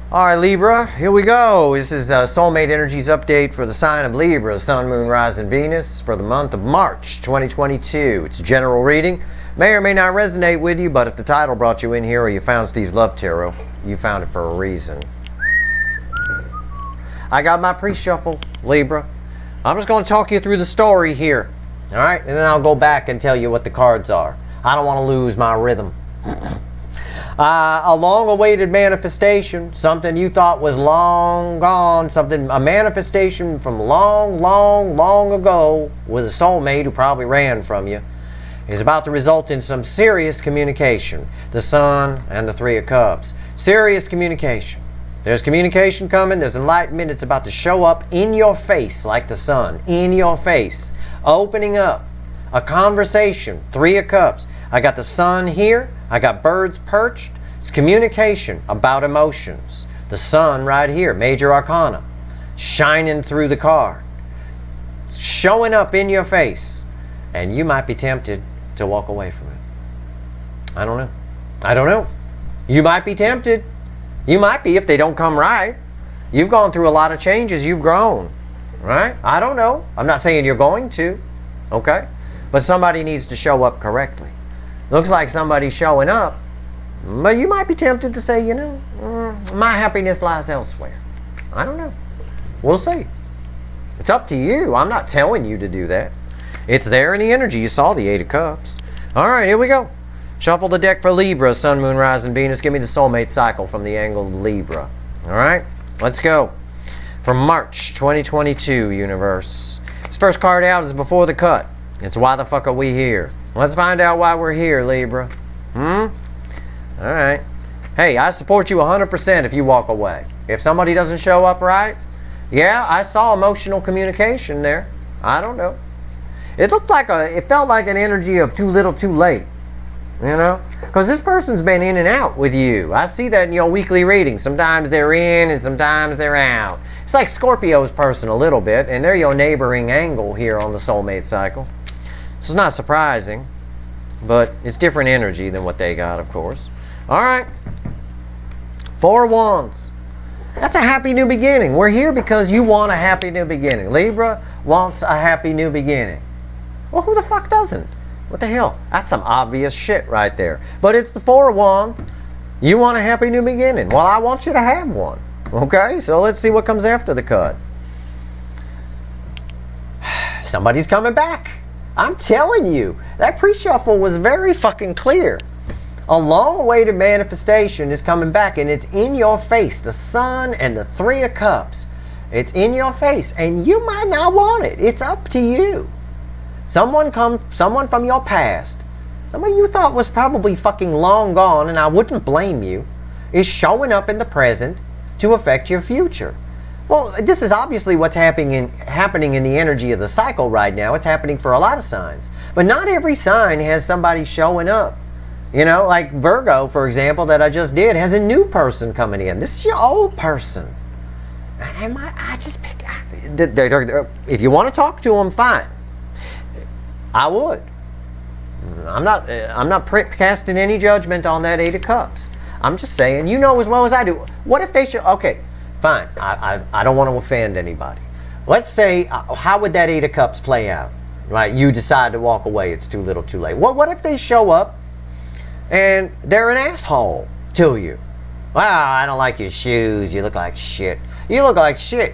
All right, Libra, here we go. This is Soulmate Energies update for the sign of Libra, Sun, Moon, Rising, Venus for the month of March 2022. It's a general reading. May or may not resonate with you, but if the title brought you in here or you found Steve's Love Tarot, you found it for a reason. I got my pre-shuffle, Libra. I'm just going to talk you through the story here. All right, and then I'll go back and tell you what the cards are. I don't want to lose my rhythm. A long-awaited manifestation, something you thought was long gone, a manifestation from long ago with a soulmate who probably ran from you, is about to result in some serious communication. The Sun and the Three of Cups. Serious communication. There's communication coming, there's enlightenment, it's about to show up in your face like the sun, in your face, opening up a conversation. Three of Cups. I got the Sun here, I got birds perched. It's communication about emotions. The Sun right here, Major Arcana, shining through the card, showing up in your face, and you might be tempted to walk away from it. I don't know. I don't know. You might be tempted. You might be if they don't come right. You've gone through a lot of changes. You've grown, right? I don't know. I'm not saying you're going to, okay? But somebody needs to show up correctly. Looks like somebody's showing up, but you might be tempted to say, you know, my happiness lies elsewhere. I don't know. We'll see. It's up to you. I'm not telling you to do that. It's there in the energy. You saw the Eight of Cups. All right, here we go. Shuffle the deck for Libra, Sun, Moon, Rising, Venus. Give me the soulmate cycle from the angle of Libra. All right, let's go. For March 2022, universe. This first card out is before the cut. It's why the fuck are we here? Let's find out why we're here, Libra. All right. Hey, I support you 100% if you walk away. If somebody doesn't show up right, yeah, I saw emotional communication there. I don't know. It looked like it felt like an energy of too little, too late. You know, because this person's been in and out with you. I see that in your weekly reading. Sometimes they're in and sometimes they're out. It's like Scorpio's person a little bit, and they're your neighboring angle here on the soulmate cycle. So it's not surprising, but it's different energy than what they got, of course. All right. Four of Wands. That's a happy new beginning. We're here because you want a happy new beginning. Libra wants a happy new beginning. Well, who the fuck doesn't? What the hell? That's some obvious shit right there. But it's the Four of Wands. You want a happy new beginning. Well, I want you to have one. Okay? So let's see what comes after the cut. Somebody's coming back. I'm telling you. That pre-shuffle was very fucking clear. A long-awaited manifestation is coming back, and it's in your face. The Sun and the Three of Cups. It's in your face, and you might not want it. It's up to you. Someone from your past, somebody you thought was probably fucking long gone, and I wouldn't blame you, is showing up in the present to affect your future. Well, this is obviously what's happening in the energy of the cycle right now. It's happening for a lot of signs. But not every sign has somebody showing up. You know, like Virgo, for example, that I just did, has a new person coming in. This is your old person. If you want to talk to them, fine. I would. I'm not casting any judgment on that Eight of Cups. I'm just saying, you know as well as I do. What if they should? Okay, fine. I don't want to offend anybody. Let's say, how would that Eight of Cups play out? Right? You decide to walk away. It's too little, too late. What if they show up and they're an asshole to you? Wow, I don't like your shoes. You look like shit. You look like shit.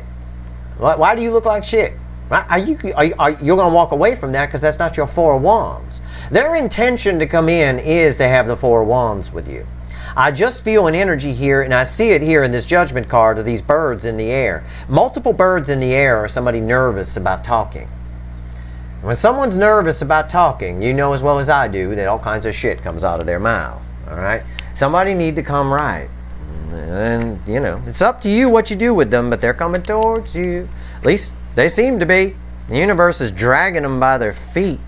Why do you look like shit? You're going to walk away from that because that's not your Four of Wands. Their intention to come in is to have the Four of Wands with you. I just feel an energy here, and I see it here in this Judgment card of these birds in the air. Multiple birds in the air are somebody nervous about talking. When someone's nervous about talking, you know as well as I do that all kinds of shit comes out of their mouth. All right? Somebody need to come right. And, you know, it's up to you what you do with them, but they're coming towards you. At least they seem to be. The universe is dragging them by their feet.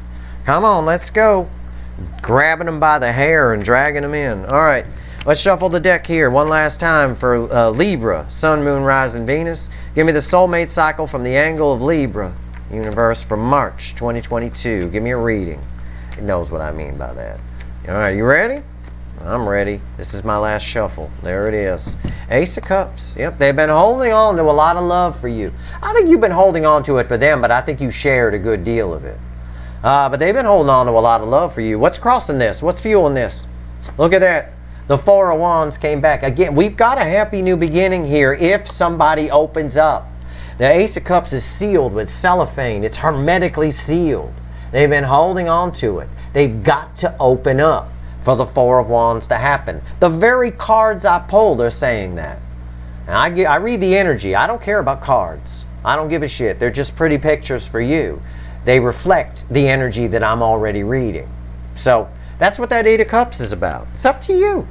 Come on, let's go. Grabbing them by the hair and dragging them in. All right, let's shuffle the deck here one last time for Libra, Sun, Moon, Rising, Venus. Give me the soulmate cycle from the angle of Libra, universe, for March 2022. Give me a reading. It knows what I mean by that. All right, you ready? I'm ready. This is my last shuffle. There it is. Ace of Cups. Yep, they've been holding on to a lot of love for you. I think you've been holding on to it for them, but I think you shared a good deal of it. But they've been holding on to a lot of love for you. What's crossing this? What's fueling this? Look at that. The Four of Wands came back. Again, we've got a happy new beginning here if somebody opens up. The Ace of Cups is sealed with cellophane. It's hermetically sealed. They've been holding on to it. They've got to open up for the Four of Wands to happen. The very cards I pulled are saying that. And I read the energy. I don't care about cards. I don't give a shit. They're just pretty pictures for you. They reflect the energy that I'm already reading. So that's what that Eight of Cups is about. It's up to you.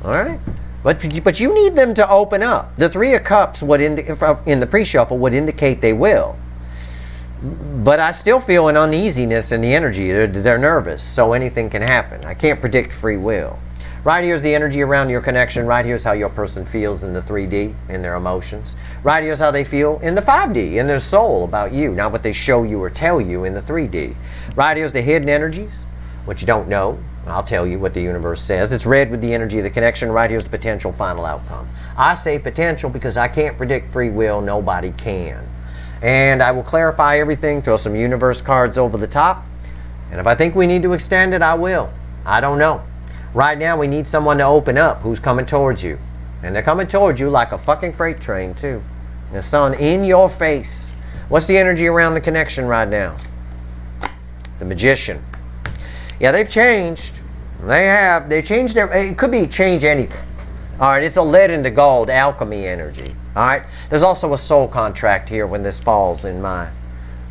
All right? But you need them to open up. The Three of Cups would in the pre-shuffle would indicate they will. But I still feel an uneasiness in the energy. They're nervous, so anything can happen. I can't predict free will. Right here's the energy around your connection. Right here's how your person feels in the 3D, in their emotions. Right here's how they feel in the 5D, in their soul about you, not what they show you or tell you in the 3D. Right here's the hidden energies, what you don't know. I'll tell you what the universe says. It's red with the energy of the connection. Right here's the potential final outcome. I say potential because I can't predict free will. Nobody can. And I will clarify everything, throw some universe cards over the top. And if I think we need to extend it, I will. I don't know. Right now, we need someone to open up who's coming towards you. And they're coming towards you like a fucking freight train, too. The sun in your face. What's the energy around the connection right now? The Magician. Yeah, they've changed. They have. They changed their... It could be change anything. All right, it's a lead into gold alchemy energy. All right, there's also a soul contract here when this falls in my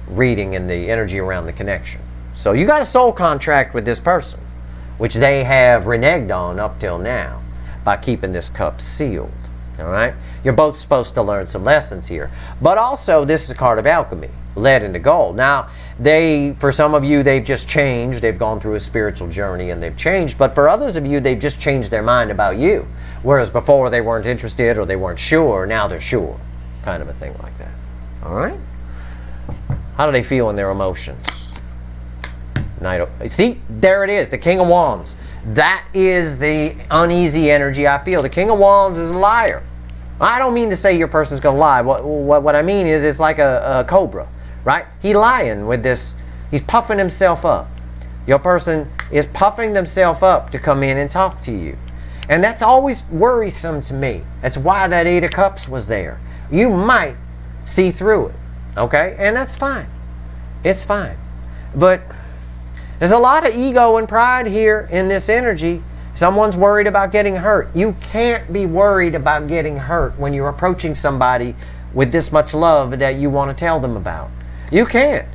reading in the energy around the connection. So you got a soul contract with this person, which they have reneged on up till now by keeping this cup sealed. All right, you're both supposed to learn some lessons here. But also, this is a card of alchemy, lead into gold. Now, for some of you, they've just changed. They've gone through a spiritual journey and they've changed. But for others of you, they've just changed their mind about you. Whereas before they weren't interested or they weren't sure, now they're sure. Kind of a thing like that. All right? How do they feel in their emotions? See, there it is, the King of Wands. That is the uneasy energy I feel. The King of Wands is a liar. I don't mean to say your person's going to lie. What I mean is it's like a cobra, right? He's lying with this. He's puffing himself up. Your person is puffing themselves up to come in and talk to you. And that's always worrisome to me. That's why that Eight of Cups was there. You might see through it, okay? And that's fine. It's fine. But there's a lot of ego and pride here in this energy. Someone's worried about getting hurt. You can't be worried about getting hurt when you're approaching somebody with this much love that you want to tell them about. You can't.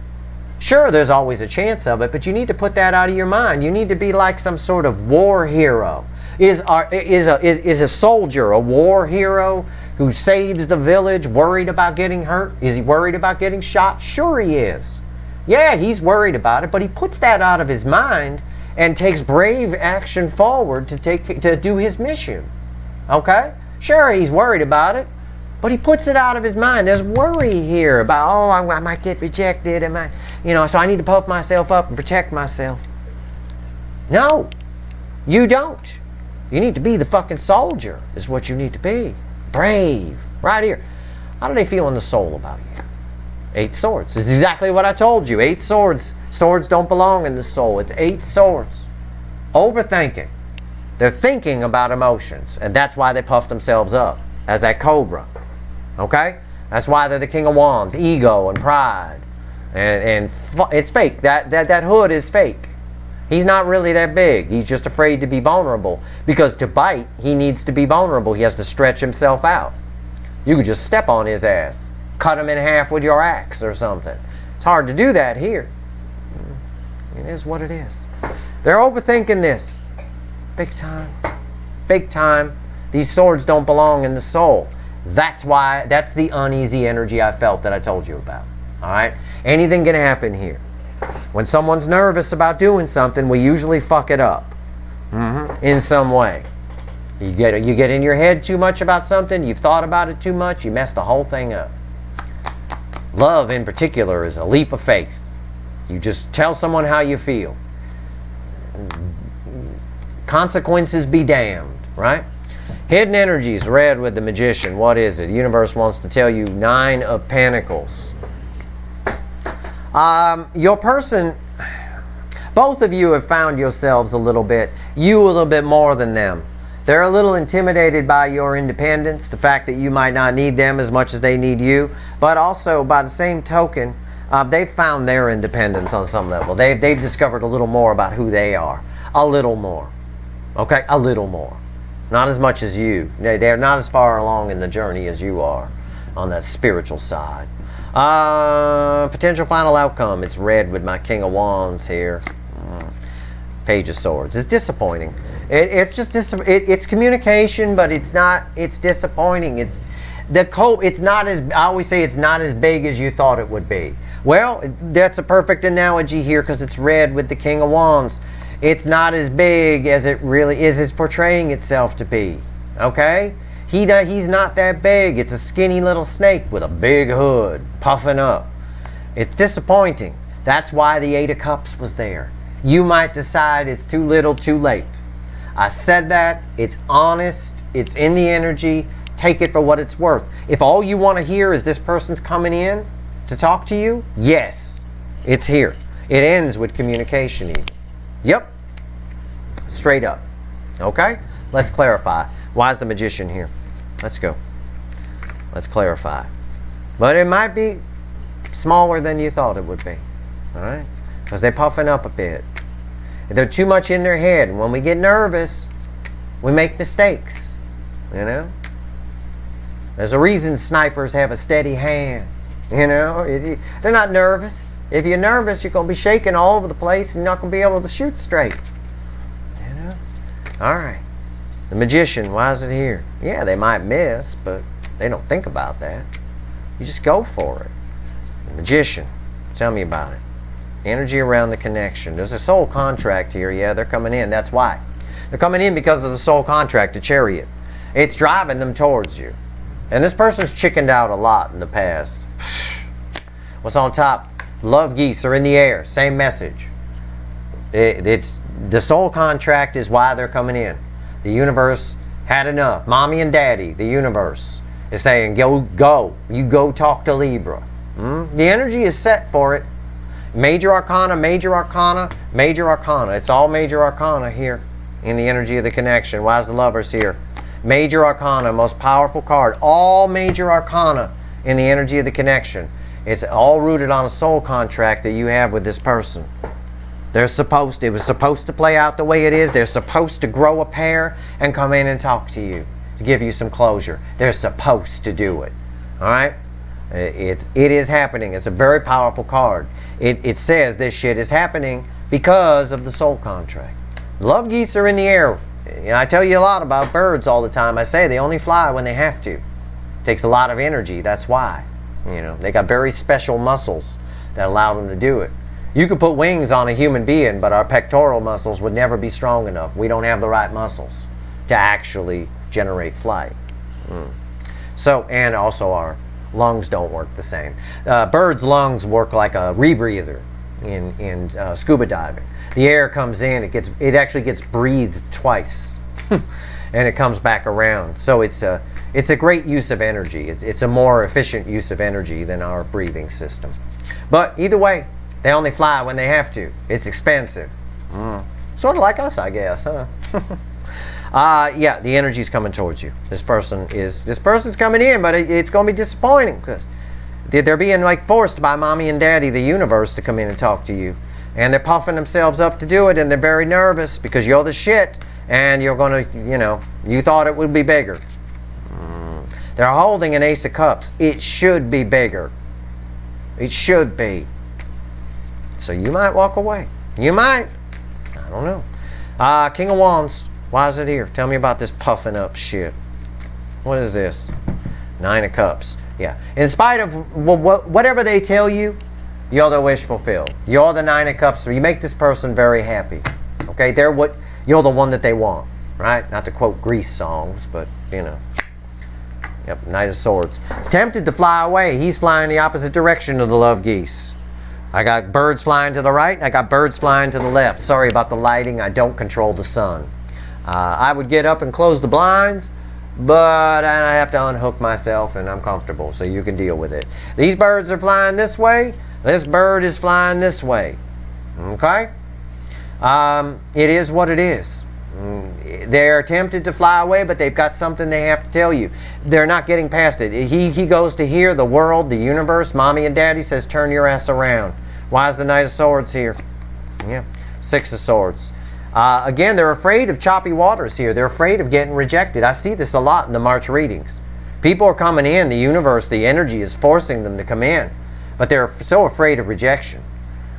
Sure, there's always a chance of it, but you need to put that out of your mind. You need to be like some sort of war hero. Is a soldier a war hero who saves the village worried about getting hurt? Is he worried about getting shot? Sure he is. Yeah, he's worried about it, but he puts that out of his mind and takes brave action forward to do his mission. Okay? Sure, he's worried about it, but he puts it out of his mind. There's worry here about, oh, I might get rejected, so I need to puff myself up and protect myself. No, you don't. You need to be the fucking soldier, is what you need to be. Brave. Right here. How do they feel in the soul about you? 8 swords. This is exactly what I told you. 8 swords. Swords don't belong in the soul. It's 8 swords. Overthinking. They're thinking about emotions, and that's why they puff themselves up as that cobra. Okay? That's why they're the King of Wands. Ego and pride. And it's fake. That hood is fake. He's not really that big. He's just afraid to be vulnerable. Because to bite, he needs to be vulnerable. He has to stretch himself out. You could just step on his ass. Cut him in half with your axe or something. It's hard to do that here. It is what it is. They're overthinking this. Big time. Big time. These swords don't belong in the soul. That's the uneasy energy I felt that I told you about. All right? Anything can happen here. When someone's nervous about doing something, we usually fuck it up in some way. You get in your head too much about something, you've thought about it too much, you mess the whole thing up. Love, in particular, is a leap of faith. You just tell someone how you feel. Consequences be damned, right? Hidden energies, red with the Magician. What is it? The universe wants to tell you 9 of Pentacles. Your person, both of you have found yourselves a little bit more than them. They're a little intimidated by your independence, the fact that you might not need them as much as they need you, but also by the same token, they've found their independence on some level. They've discovered a little more about who they are. A little more. Okay? A little more. Not as much as you. They're not as far along in the journey as you are on that spiritual side. Potential final outcome. It's red with my King of Wands here. Page of Swords. It's disappointing. It's just it's communication, but it's not. It's disappointing. It's not as, I always say, it's not as big as you thought it would be. Well, that's a perfect analogy here because it's red with the King of Wands. It's not as big as it really is. It's portraying itself to be. Okay? He's not that big. It's a skinny little snake with a big hood, puffing up. It's disappointing. That's why the 8 of Cups was there. You might decide it's too little, too late. I said that. It's honest. It's in the energy. Take it for what it's worth. If all you want to hear is this person's coming in to talk to you, yes, it's here. It ends with communication even. Yep. Straight up. Okay? Let's clarify. Why is the Magician here? Let's go. Let's clarify. But it might be smaller than you thought it would be. Alright? Because they're puffing up a bit. They're too much in their head. And when we get nervous, we make mistakes. You know? There's a reason snipers have a steady hand. You know? They're not nervous. If you're nervous, you're going to be shaking all over the place and you're not going to be able to shoot straight. You know? Alright. The Magician, why is it here? Yeah, they might miss, but they don't think about that. You just go for it. The Magician, tell me about it. Energy around the connection. There's a soul contract here. Yeah, they're coming in. That's why. They're coming in because of the soul contract, the Chariot. It's driving them towards you. And this person's chickened out a lot in the past. What's on top? Love geese are in the air. Same message. It's the soul contract is why they're coming in. The universe had enough. Mommy and daddy, the universe, is saying, go. You go talk to Libra. The energy is set for it. Major Arcana, Major Arcana, Major Arcana. It's all Major Arcana here in the energy of the connection. Why is the Lovers here? Major Arcana, most powerful card. All Major Arcana in the energy of the connection. It's all rooted on a soul contract that you have with this person. It was supposed to play out the way it is. They're supposed to grow a pair and come in and talk to you to give you some closure. They're supposed to do it. All right? It is happening. It's a very powerful card. It says this shit is happening because of the soul contract. Love geese are in the air. And I tell you a lot about birds all the time. I say they only fly when they have to. It takes a lot of energy. That's why. You know, they got very special muscles that allow them to do it. You could put wings on a human being, but our pectoral muscles would never be strong enough. We don't have the right muscles to actually generate flight. So, and also our lungs don't work the same. Birds' lungs work like a rebreather in scuba diving. The air comes in, it actually gets breathed twice, and it comes back around. So it's a great use of energy. It's a more efficient use of energy than our breathing system. But either way, they only fly when they have to. It's expensive. Sort of like us, I guess, huh? Yeah, the energy's coming towards you. This person's coming in, but it's going to be disappointing because they're being like forced by mommy and daddy, the universe, to come in and talk to you. And they're puffing themselves up to do it, and they're very nervous because you're the shit, and you're going to, you know, you thought it would be bigger. They're holding an Ace of Cups. It should be bigger. It should be. So you might walk away. You might. I don't know. King of Wands. Why is it here? Tell me about this puffing up shit. What is this? 9 of Cups. Yeah. In spite of whatever they tell you, you're the wish fulfilled. You're the 9 of Cups. So you make this person very happy. Okay? You're the one that they want. Right? Not to quote Grease songs, but, you know. Yep. Knight of Swords. Tempted to fly away. He's flying the opposite direction of the love geese. I got birds flying to the right. I got birds flying to the left. Sorry about the lighting. I don't control the sun. I would get up and close the blinds, but I have to unhook myself and I'm comfortable, so you can deal with it. These birds are flying this way. This bird is flying this way. Okay? It is what it is. They're tempted to fly away, but they've got something they have to tell you. They're not getting past it. He goes to here, the world, the universe. Mommy and Daddy says, turn your ass around. Why is the Knight of Swords here? Yeah, Six of Swords. Again, they're afraid of choppy waters here. They're afraid of getting rejected. I see this a lot in the March readings. People are coming in. The universe, the energy is forcing them to come in. But they're so afraid of rejection.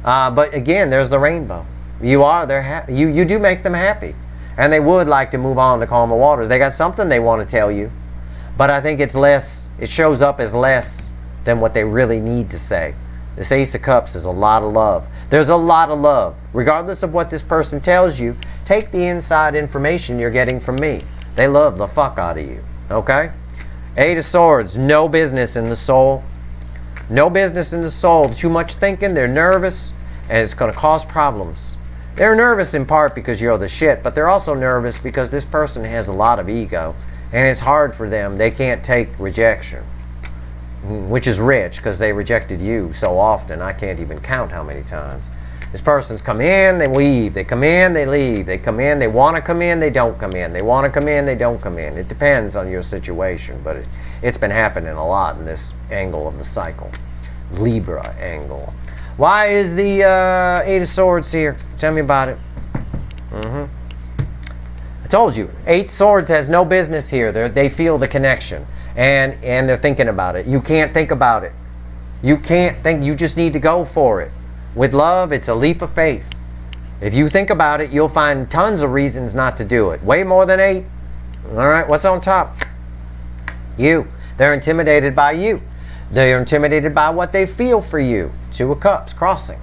But again, there's the rainbow. You do make them happy. And they would like to move on to calmer waters. They got something they want to tell you. But I think it's less, it shows up as less than what they really need to say. This Ace of Cups is a lot of love. There's a lot of love. Regardless of what this person tells you, take the inside information you're getting from me. They love the fuck out of you. Okay? Eight of Swords, no business in the soul. No business in the soul. Too much thinking, they're nervous, and it's going to cause problems. They're nervous in part because you're the shit, but they're also nervous because this person has a lot of ego, and it's hard for them. They can't take rejection, which is rich because they rejected you so often. I can't even count how many times. This person's come in, they leave. They come in, they leave. They come in, they want to come in, they don't come in. They want to come in, they don't come in. It depends on your situation, but it's been happening a lot in this angle of the cycle. Libra angle. Why is the Eight of Swords here? Tell me about it. I told you, Eight Swords has no business here. They feel the connection, and they're thinking about it. You can't think about it. You can't think. You just need to go for it. With love, it's a leap of faith. If you think about it, you'll find tons of reasons not to do it. Way more than 8. All right, what's on top? You. They're intimidated by you. They're intimidated by what they feel for you. Two of Cups, crossing.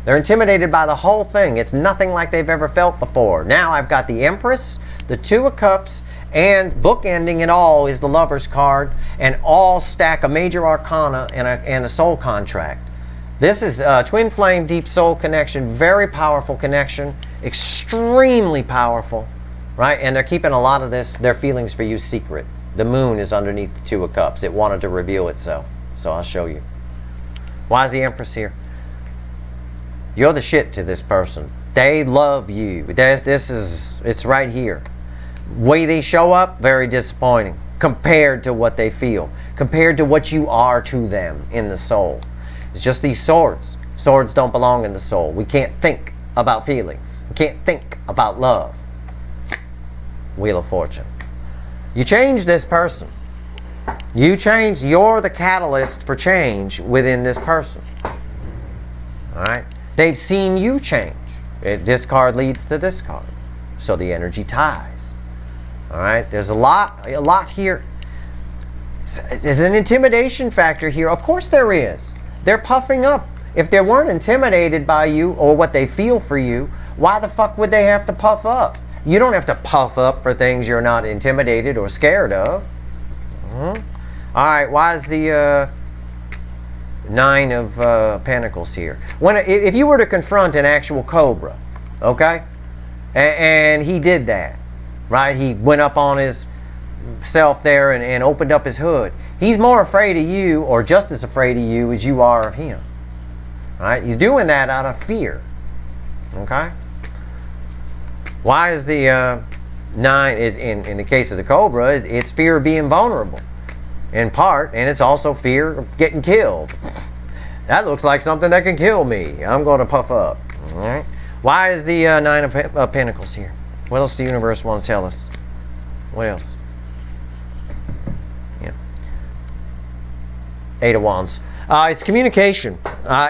They're intimidated by the whole thing. It's nothing like they've ever felt before. Now I've got the Empress, the Two of Cups, and bookending it all is the Lover's card, and all stack a major arcana and a soul contract. This is a twin flame, deep soul connection, very powerful connection, extremely powerful, right? And they're keeping a lot of their feelings for you secret. The moon is underneath the Two of Cups. It wanted to reveal itself. So I'll show you. Why is the Empress here? You're the shit to this person. They love you. It's right here. Way they show up, very disappointing compared to what they feel, compared to what you are to them in the soul. It's just these swords. Swords don't belong in the soul. We can't think about feelings. We can't think about love. Wheel of Fortune. You change this person. You change. You're the catalyst for change within this person. All right? They've seen you change. This card leads to this card. So the energy ties. All right? There's a lot here. There's an intimidation factor here. Of course there is. They're puffing up. If they weren't intimidated by you or what they feel for you, why the fuck would they have to puff up? You don't have to puff up for things you're not intimidated or scared of. All right, why is the Nine of Pentacles here? If you were to confront an actual cobra, okay, and he did that, right? He went up on his self there and opened up his hood. He's more afraid of you, or just as afraid of you as you are of him. All right? He's doing that out of fear. Okay? Why is the 9, in the case of the Cobra, it's fear of being vulnerable, in part, and it's also fear of getting killed. That looks like something that can kill me. I'm going to puff up. All right? Why is the 9 of Pentacles here? What else does the universe want to tell us? What else? Eight of Wands. It's communication.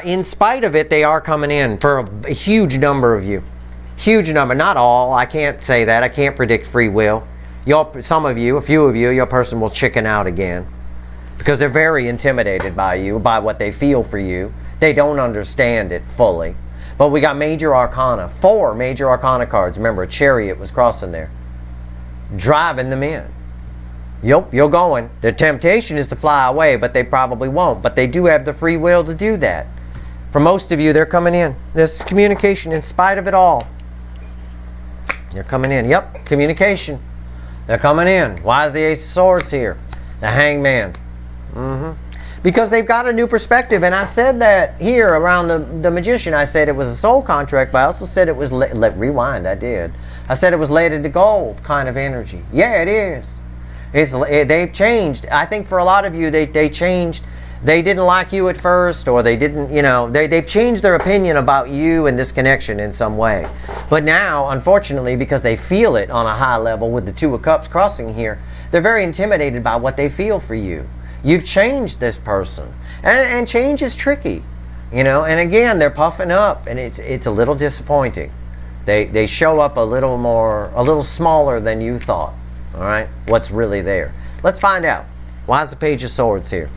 In spite of it, they are coming in for a huge number of you. Huge number. Not all. I can't say that. I can't predict free will. Some of you, a few of you, your person will chicken out again. Because they're very intimidated by you, by what they feel for you. They don't understand it fully. But we got major arcana. 4 major arcana cards. Remember, a chariot was crossing there. Driving them in. Yep, you're going. The temptation is to fly away, but they probably won't. But they do have the free will to do that. For most of you, they're coming in. This communication in spite of it all. They're coming in. Yep, communication. They're coming in. Why is the Ace of Swords here? The Hangman. Because they've got a new perspective, and I said that here around the Magician. I said it was a soul contract, but I also said it was, rewind, I did. I said it was leaded to gold kind of energy. Yeah, it is. They've changed. I think for a lot of you, they changed. They didn't like you at first, or they didn't, they've changed their opinion about you and this connection in some way. But now, unfortunately, because they feel it on a high level with the Two of Cups crossing here, they're very intimidated by what they feel for you. You've changed this person. And change is tricky, and again, they're puffing up, and it's a little disappointing. They show up a little smaller than you thought. All right, what's really there? Let's find out. Why is the Page of Swords here?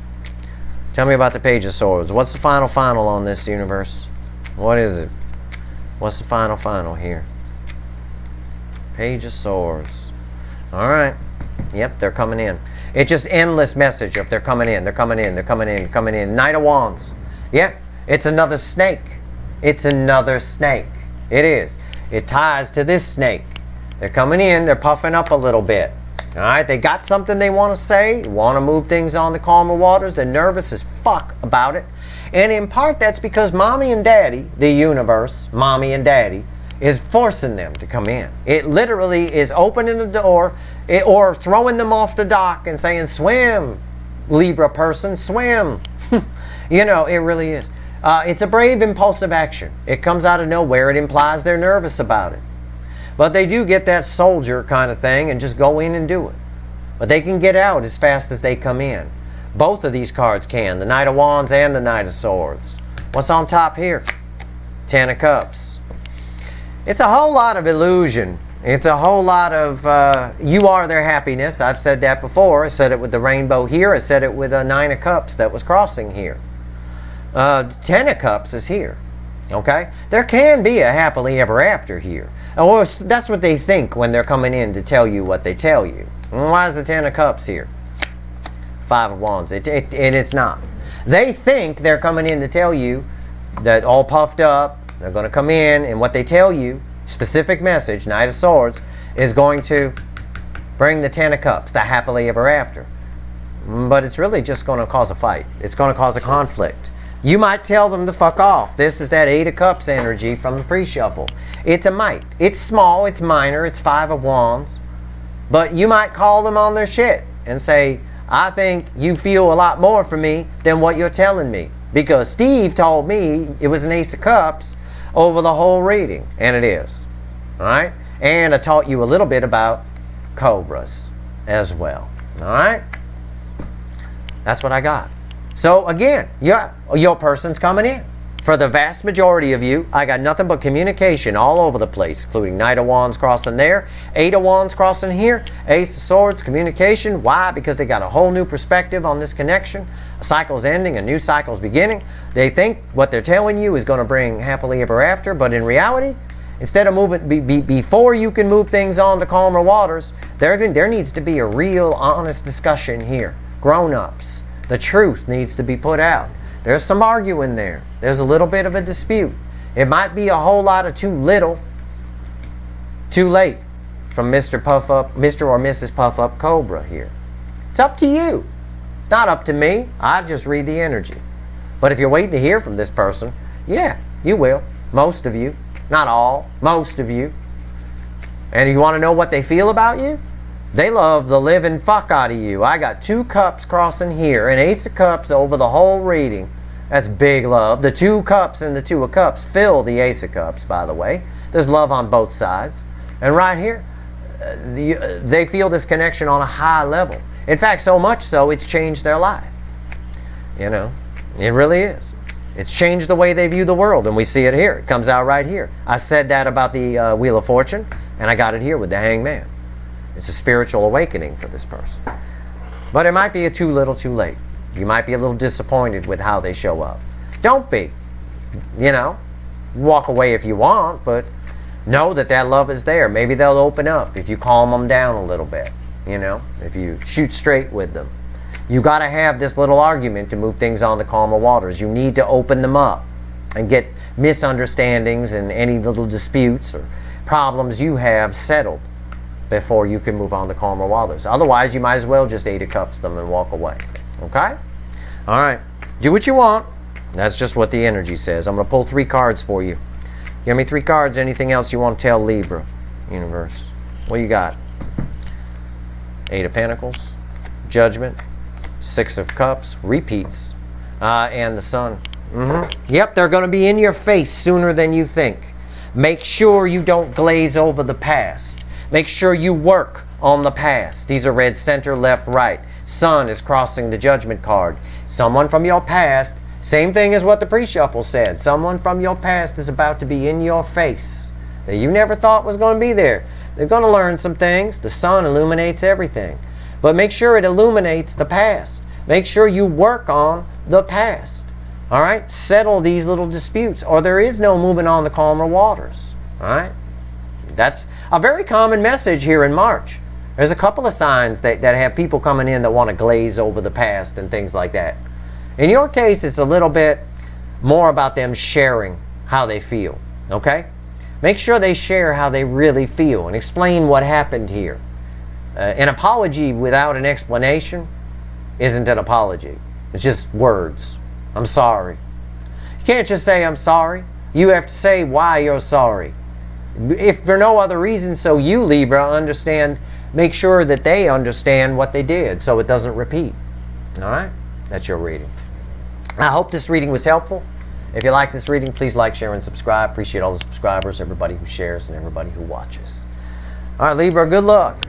Tell me about the Page of Swords. What's the final on this universe? What is it? What's the final here? Page of Swords. All right. Yep, they're coming in. It's just endless message of they're coming in, they're coming in, they're coming in, coming in. Knight of Wands. Yep, it's another snake. It's another snake. It is. It ties to this snake. They're coming in, they're puffing up a little bit. All right, they got something they want to say, want to move things on the calmer waters. They're nervous as fuck about it. And in part, that's because mommy and daddy, the universe, mommy and daddy, is forcing them to come in. It literally is opening the door or throwing them off the dock and saying, swim, Libra person, swim. It really is. It's a brave, impulsive action. It comes out of nowhere. It implies they're nervous about it. But they do get that soldier kind of thing and just go in and do it. But they can get out as fast as they come in. Both of these cards can. The Knight of Wands and the Knight of Swords. What's on top here? Ten of Cups. It's a whole lot of illusion. It's a whole lot of you are their happiness. I've said that before. I said it with the rainbow here. I said it with a Nine of Cups that was crossing here. Ten of Cups is here. Okay? There can be a happily ever after here. Or that's what they think when they're coming in to tell you what they tell you. And why is the Ten of Cups here? Five of Wands. And it's not. They think they're coming in to tell you that all puffed up. They're going to come in, and what they tell you, specific message, Knight of Swords, is going to bring the Ten of Cups, the happily ever after. But it's really just going to cause a fight. It's going to cause a conflict. You might tell them to fuck off. This is that Eight of Cups energy from the pre-shuffle. It's a might. It's small, it's minor, it's Five of Wands. But you might call them on their shit and say, I think you feel a lot more for me than what you're telling me. Because Steve told me it was an Ace of Cups over the whole reading. And it is. Alright? And I taught you a little bit about cobras as well. Alright? That's what I got. So again, your person's coming in. For the vast majority of you, I got nothing but communication all over the place, including Knight of Wands crossing there, Eight of Wands crossing here, Ace of Swords, communication. Why? Because they got a whole new perspective on this connection. A cycle's ending, a new cycle's beginning. They think what they're telling you is going to bring happily ever after, but in reality, instead of moving, before you can move things on to calmer waters, there needs to be a real honest discussion here. Grown-ups. The truth needs to be put out. There's some arguing there. There's a little bit of a dispute. It might be a whole lot of too little, too late from Mr. or Mrs. Puff Up Cobra here. It's up to you. Not up to me. I just read the energy. But if you're waiting to hear from this person, yeah, you will. Most of you. Not all. Most of you. And you want to know what they feel about you? They love the living fuck out of you. I got two cups crossing here. An Ace of Cups over the whole reading. That's big love. The two cups and the Two of Cups fill the Ace of Cups, by the way. There's love on both sides. And right here, they feel this connection on a high level. In fact, so much so, it's changed their life. You know, it really is. It's changed the way they view the world, and we see it here. It comes out right here. I said that about the Wheel of Fortune, and I got it here with the Hangman. It's a spiritual awakening for this person. But it might be a too little, too late. You might be a little disappointed with how they show up. Don't be. You know, walk away if you want, but know that that love is there. Maybe they'll open up if you calm them down a little bit. You know, if you shoot straight with them. You got to have this little argument to move things on to calmer waters. You need to open them up and get misunderstandings and any little disputes or problems you have settled. before you can move on to calmer waters. Otherwise, you might as well just 8 of Cups them and walk away. Okay? All right. Do what you want. That's just what the energy says. I'm going to pull 3 cards for you. Give me 3 cards. Anything else you want to tell Libra, universe? What you got? 8 of Pentacles, Judgment, 6 of Cups, repeats, and the Sun. Yep, they're going to be in your face sooner than you think. Make sure you don't glaze over the past. Make sure you work on the past. These are red center, left, right. Sun is crossing the Judgment card. Someone from your past, same thing as what the pre-shuffle said. Someone from your past is about to be in your face that you never thought was going to be there. They're going to learn some things. The sun illuminates everything. But make sure it illuminates the past. Make sure you work on the past. All right? Settle these little disputes, or there is no moving on the calmer waters. All right? That's a very common message here in March. There's a couple of signs that have people coming in that want to glaze over the past and things like that. In your case, it's a little bit more about them sharing how they feel. Okay? Make sure they share how they really feel and explain what happened here. An apology without an explanation isn't an apology. It's just words. I'm sorry. You can't just say, I'm sorry. You have to say why you're sorry. If for no other reason, so you, Libra, understand, make sure that they understand what they did so it doesn't repeat. All right? That's your reading. I hope this reading was helpful. If you like this reading, please like, share, and subscribe. Appreciate all the subscribers, everybody who shares, and everybody who watches. All right, Libra, good luck.